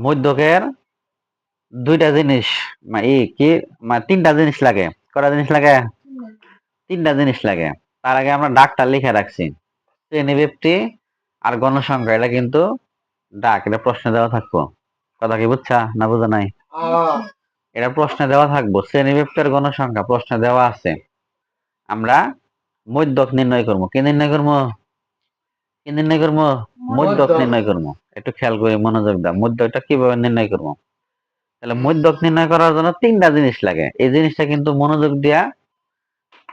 মধ্যকের দুইটা জিনিস তিনটা জিনিস লাগে। কয়টা জিনিস লাগে? তিনটা জিনিস লাগে। তার আগে আমরা ডাকটা লিখে রাখছি। শ্রেণীব্যাপ্তি আর গণসংখ্যা, এটা কিন্তু ডাক, এটা প্রশ্নে দেওয়া থাকবো। কথা কি বুঝছা না বুঝা নাই? এটা প্রশ্নে দেওয়া থাকবো। শ্রেণীব্যাপ্তি আর গণসংখ্যা প্রশ্নে দেওয়া আছে। আমরা মধ্যক নির্ণয় করবো। কি নির্ণয় করবো? কি নির্ণয় করবো? মধ্যক নির্ণয় করবো। একটু খেয়াল করে মনোযোগ দাও। মধ্যকটা কিভাবে নির্ণয় করবো? তাহলে মধ্যক নির্ণয় করার জন্য তিনটা জিনিস লাগে। এই জিনিসটা কিন্তু মনোযোগ দিয়া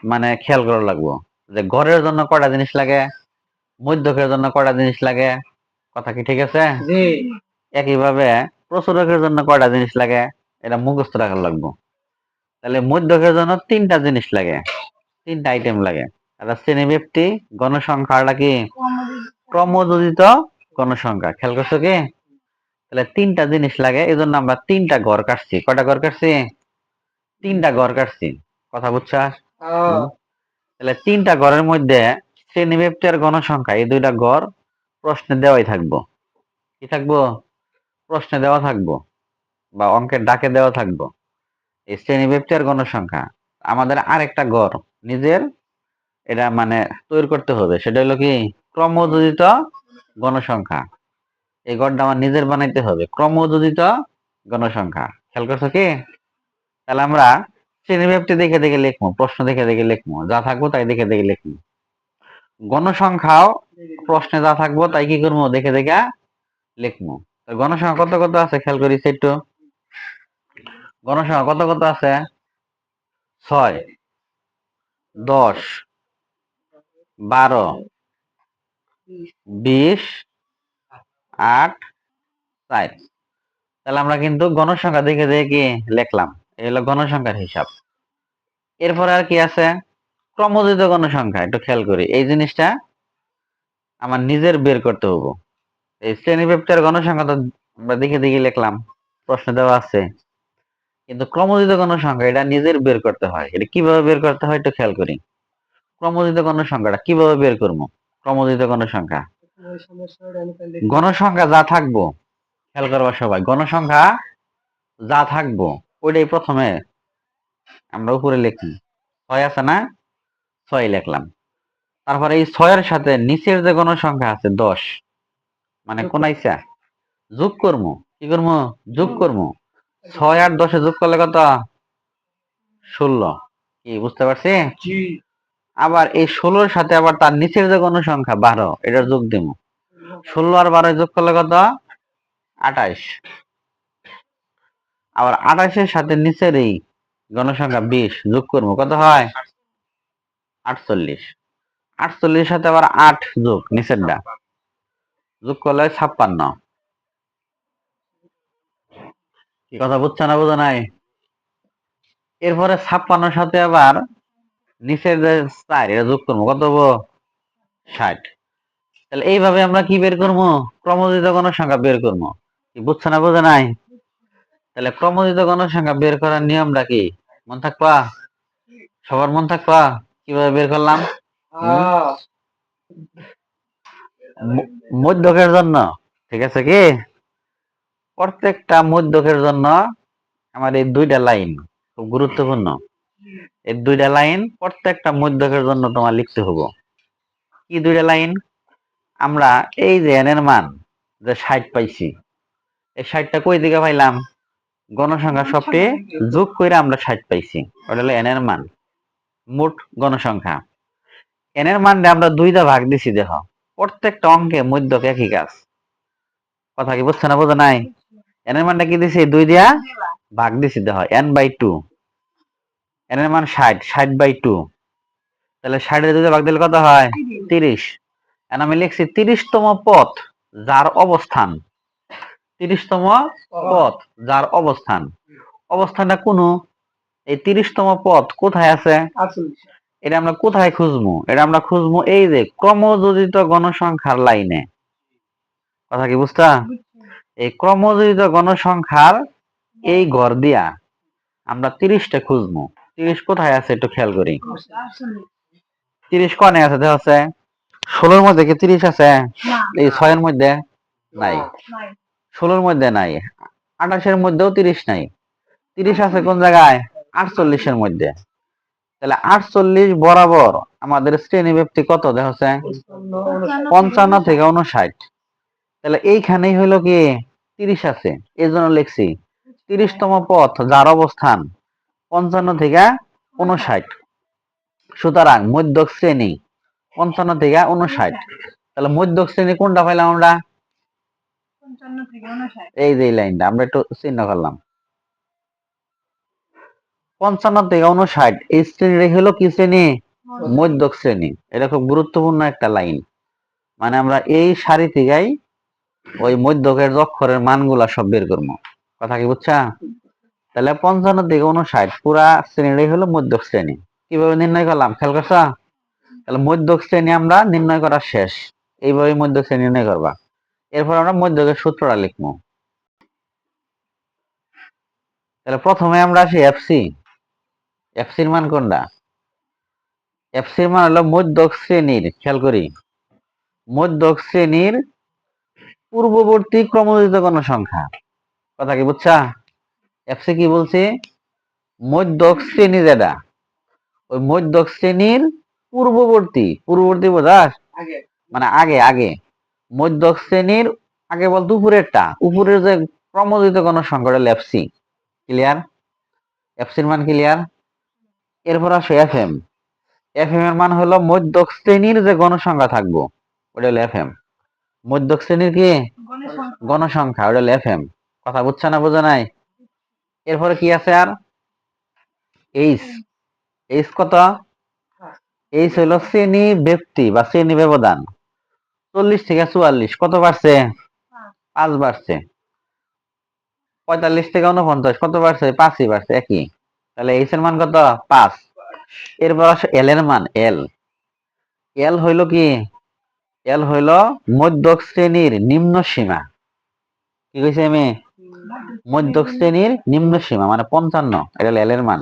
মানে খেয়াল করা লাগবো, যে গড়ের জন্য কয়টা জিনিস লাগে, মধ্যকের জন্য কয়টা জিনিস লাগে। কথা কি ঠিক আছে? একইভাবে প্রচুরকের জন্য কয়টা জিনিস লাগে, এটা মুখস্থ রাখা লাগবো। তাহলে মধ্যকের জন্য তিনটা জিনিস লাগে, তিনটা আইটেম লাগে। একটা শ্রেণীব্যাপ্তি, গণসংখ্যাটা কি ক্রমযোজিত গণসংখ্যা। খেয়াল করছো কি? তাহলে তিনটা জিনিস লাগে, এই জন্য আমরা তিনটা ঘর কাটছি। কয়টা ঘর কাটছি? তিনটা ঘর কাটছি। কথা বুঝছা? তাহলে তিনটা ঘরের মধ্যে শ্রেণীব্যাপ্তি আর গণসংখ্যা, এই দুইটা ঘর প্রশ্নে দেওয়াই থাকবো। কি থাকবো? প্রশ্নে দেওয়া থাকবো বা অঙ্কের ডাকে দেওয়া থাকবো। এই শ্রেণীব্যাপ্তি আর গণসংখ্যা আমাদের আরেকটা ঘর নিজের, এটা মানে তৈরি করতে হবে। সেটা হলো কি? ক্রমযোজিত গণসংখ্যা। এই ঘরটা আমার নিজের বানাইতে হবে, ক্রমযোজিত গণসংখ্যা। খেয়াল করছো কি? তাহলে আমরা শ্রেণীব্যাপ্তি দেখে দেখে লিখবো, প্রশ্ন দেখে দেখে লিখবো, যা থাকবো তাই দেখে দেখে লিখবো। গণসংখ্যাও প্রশ্নে যা থাকবো তাই কি করবো? দেখে দেখে লিখবো। গণসংখ্যা কত কত আছে খেয়াল করি একটু। গণসংখ্যা কত কত আছে? 6, 10, 12, 20, 8, 4। তাহলে আমরা কিন্তু গণসংখ্যা দেখে দেখে কি লিখলাম। এই হলো গণসংখ্যার হিসাব। এরপরে আর কি আছে? ক্রমযোজিত গণসংখ্যা। একটু খেয়াল করি, এই জিনিসটা আমার নিজের বের করতে হবে। এই শ্রেণীব্যাপ্তি আর গণসংখ্যা তো আমরা দেখে দেখে লিখলাম, প্রশ্ন দেওয়া আছে। কিন্তু ক্রমযোজিত গণসংখ্যা এটা নিজের বের করতে হয়। এটা কিভাবে বের করতে হয় একটু খেয়াল করি। ক্রমযোজিত গণসংখ্যাটা কিভাবে বের করবো? ক্রমযোজিত গণসংখ্যা, গণসংখ্যা যা থাকবো, খেয়াল করবা সবাই, গণসংখ্যা যা থাকবো ওইটাই প্রথমে আমরা উপরে লিখি। 6 আছে না? 6 লিখলাম। তারপরে এই 6-এর সাথে নিচের যে গণসংখ্যা আছে 10, মানে কোন আইসা যোগ করবো। কি করবো? যোগ করবো। 6 আর 10 যোগ করলে কত? 16। কি বুঝতে পারছি? আবার এই 16-এর সাথে আবার তার নিচের যে গণসংখ্যা 12, এটা যোগ দিব। 16 আর 12 যোগ করলে কত? 28। আবার 28-এর সাথে নিচের এই গণসংখ্যা 20 যোগ করবো, কত হয়? 48। 48-এর সাথে আবার 8 যোগ নিচেরটা, যোগ করলে 56। কি কথা বুঝছো না বুঝো নাই? এরপরে 56-এর সাথে আবার নিচের যে 4, এটা যোগ করবো, কত হবো? 60। তাহলে এইভাবে আমরা কি বের করবো? ক্রমযোজিত গণসংখ্যা বের করবো। কি বুঝছো না বুঝো নাই? তাহলে ক্রমযোজিত গণসংখ্যা বের করার নিয়মটা কি মন থাকবা? সবার মন থাকবা? কিভাবে বের করলাম? মধ্যকের জন্য, ঠিক আছে কি, প্রত্যেকটা মধ্যকের জন্য আমার এই দুইটা লাইন খুব গুরুত্বপূর্ণ। এই দুইটা লাইন প্রত্যেকটা মধ্যকের জন্য তোমার লিখতে হবে। কি দুইটা লাইন? আমরা এই যে এন এর মান যে 60 পাইছি, এই 60টা কই দিকে পাইলাম? গণসংখ্যা সবটি যোগ করে আমরা 60 পাইছি। ওটা হলো এন এর মান, মোট গণসংখ্যা। এন এর মানটা আমরা দুইটা ভাগ দিছি। দেখো, প্রত্যেকটা অঙ্কে মধ্যক একই কাজ। কথা কি বুঝছো না বুঝো নাই? এন এর মানটা কি দিছি? 2 দিয়া ভাগ দিছি। দেখো n/2, এন এর মান 60, 60/2। তাহলে 60 এর 2 ভাগ দিলে কত হয়? 30। এখন আমি লিখছি 30তম পথ যার অবস্থান, 30তম পথ যার অবস্থান। অবস্থানটা কোন? এই 30তম পথ কোথায় আছে? এটা আমরা কোথায় খুঁজবো? এটা আমরা খুঁজবো এই যে ক্রমযোজিত গণসংখ্যার লাইনে। কথা কি বুঝতা? এই ক্রমযোজিত গণসংখ্যার এই ঘর দিয়া আমরা 30টা খুঁজবো। 30 কোথায় আছে একটু খেয়াল করি। 30 কনে আছে? দেখা আছে 16-এর মধ্যে কি 30 আছে? এই 6-এর মধ্যে নাই। 16-র মধ্যে নাই, 28-এর মধ্যেও 30 নাই, 30 আছে কোন জায়গায়? 48-এর মধ্যে। তাহলে 48 বরাবর আমাদের শ্রেণী ব্যাপ্তি কত দেখছে? 55 থেকে 59। তাহলে এইখানেই হইলো কি 30 আছে, এই জন্য লিখছি 30তম পথ যার অবস্থান 55 থেকে 59। সুতরাং মধ্যক শ্রেণী 55 থেকে 59। তাহলে মধ্যক শ্রেণী কোনটা পাইলাম আমরা? এই যে লাইনটা আমরা একটু চিহ্ন করলাম, 55 থেকে 59 এই শ্রেণীটা হলো কি শ্রেণী? মধ্যক শ্রেণী। এটা খুব গুরুত্বপূর্ণ একটা লাইন। মানে আমরা এই সারি থেকেই ওই মধ্যকের অক্ষরের মানগুলা সব বের করবো। কথা কি বুঝছা? তাহলে 55 থেকে 59 পুরা শ্রেণীটাই হলো মধ্যক শ্রেণী। কিভাবে নির্ণয় করলাম খেয়াল করছা? তাহলে মধ্যক শ্রেণী আমরা নির্ণয় করা শেষ। এইভাবে মধ্যক শ্রেণী নির্ণয় করবা। এরপর আমরা মধ্যকের সূত্রটা লিখবো। তাহলে প্রথমে আমরা আসি এফসি। এফসির মান কোনটা? এফসির মান হলো মধ্যক শ্রেণীর, খেয়াল করি, মধ্যক শ্রেণীর পূর্ববর্তী ক্রমযুক্ত কোন সংখ্যা। কথা কি বুঝছা? এফসি কি বলছি? মধ্যক শ্রেণী যেটা, ওই মধ্যক শ্রেণীর পূর্ববর্তী, পূর্ববর্তী বোঝাস? মানে আগে আগে মধ্যক শ্রেণীর আগে বলতো উপরেরটা, উপরের যে ক্রমযুক্ত কোন সংখ্যাটা এফসি। ক্লিয়ার? এফসির মান ক্লিয়ার? এরপর আসে এফএম। এফএম এর মান হলো মধ্যক শ্রেণীর যে গণসংখ্যা থাকবো ওটা হলো এফএম। মধ্যক শ্রেণীর কি গণসংখ্যা, ওটা হলো এফএম। কথা বুঝছে না বোঝা নাই? এরপরে কি আছে আর? এইচ। এইচ কত? এইচ হলো শ্রেণী ব্যক্তি বা শ্রেণী ব্যবধান। 40 থেকে 44 কত বাড়ছে? 5 বাড়ছে। 45 থেকে 49 কত বাড়ছে? 5ই বাড়ছে, একই। তাহলে এইচ এর মান কত? 5। এরপর আসে এল এর মান। এল, এল হইল কি? এল হইল মধ্যক শ্রেণীর নিম্ন সীমা। কি কইছি আমি? মধ্যক শ্রেণীর নিম্ন সীমা মানে 55। এটা হলো এল এর মান।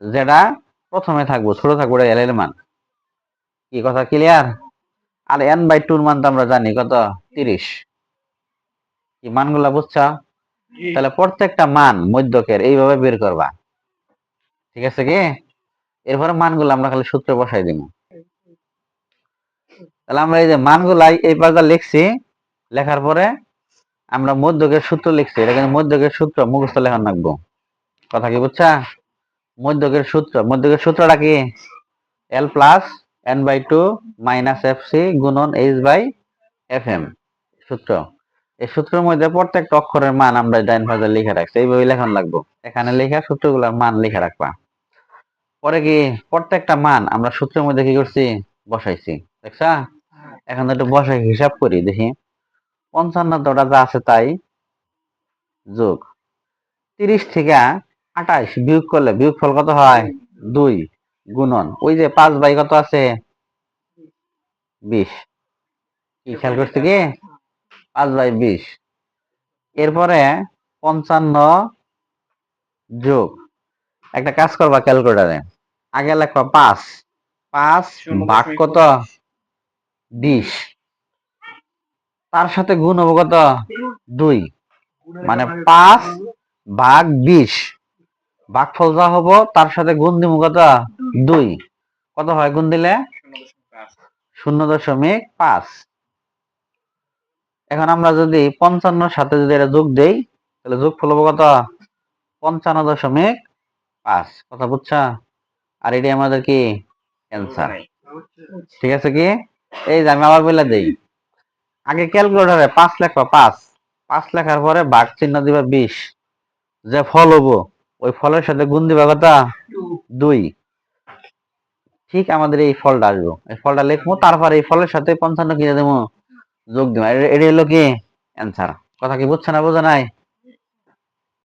যেটা প্রথমে থাকবো, ছোট থাকবো, এটা এল এর মান। কি কথা ক্লিয়ার? আর n/2 মান তো আমরা জানি কত? 30। কি মানগুলা বুঝছা? তাহলে প্রত্যেকটা মান মধ্যকের এইভাবে বের করবা। ঠিক আছে কি? এরপরে মানগুলো আমরা খালি সূত্রে বসাই দিব। তাহলে আমরা এই যে মানগুলাই এই পাশটা লিখছি, লেখার পরে আমরা মধ্যকের সূত্র লিখছি। এটা কিন্তু মধ্যকের সূত্র মুখস্থ লেখা রাখবো। কথা কি বুঝছা? মধ্যকের সূত্র, মধ্যকের সূত্রটা কি? এল প্লাস n/2 মাইনাস এফসি গুণন এইচ বাই এফ এম সূত্র। এই সূত্রের মধ্যে প্রত্যেকটা অক্ষরের মান আমরা ডাইন পাশে লিখে রাখছি, এইভাবে লেখন লাগবো। এখানে লেখা সূত্রগুলোর মান লিখে রাখবা। পরে কি প্রত্যেকটা মান আমরা সূত্রের মধ্যে কি করছি? বসাইছি। দেখছা? এখন একটু বসাই হিসাব করি দেখি। 55টা যা আছে তাই যোগ 30 থেকে 28 বিয়োগ করলে বিয়োগফল কত হয়? 2 গুণন ওই যে 5/, কত আছে? 20। কি খেয়াল করছে কি? 5/20। এরপরে 55 যোগ, একটা কাজ করবা ক্যালকুলেটারে, আগে লেখবা 5, 5 ভাগ কত? 20, তার সাথে গুণ হবো কত? 2, মানে 5/20 ভাগফল যা হবো তার সাথে গুণ দিব কত? 2। কত হয় গুণ দিলে? 0.5। এখন আমরা যদি 55 সাথে যদি এটা যোগ দেই তাহলে যোগফল হবো কত? 55.5। কথা বুঝছা? আর এটি আমাদের কি অ্যান্সার। ঠিক আছে কি? এই যে আমি আবার বলে দেই, আগে ক্যালকুলেটরে 5 লেখবা, 5 লেখার পরে ভাগ চিহ্ন দিবা 20, যে ফল হবো ওই ফলের সাথে গুণ দিবা কত? 2। ঠিক আমাদের এই ফলটা আসবো, এই ফলটা লিখবো, তারপর এই ফলের সাথে 55 কিনে দেবো, যোগ দিব। এটা হলো কি অ্যান্সার। কথা কি বুঝছে না বোঝা নাই?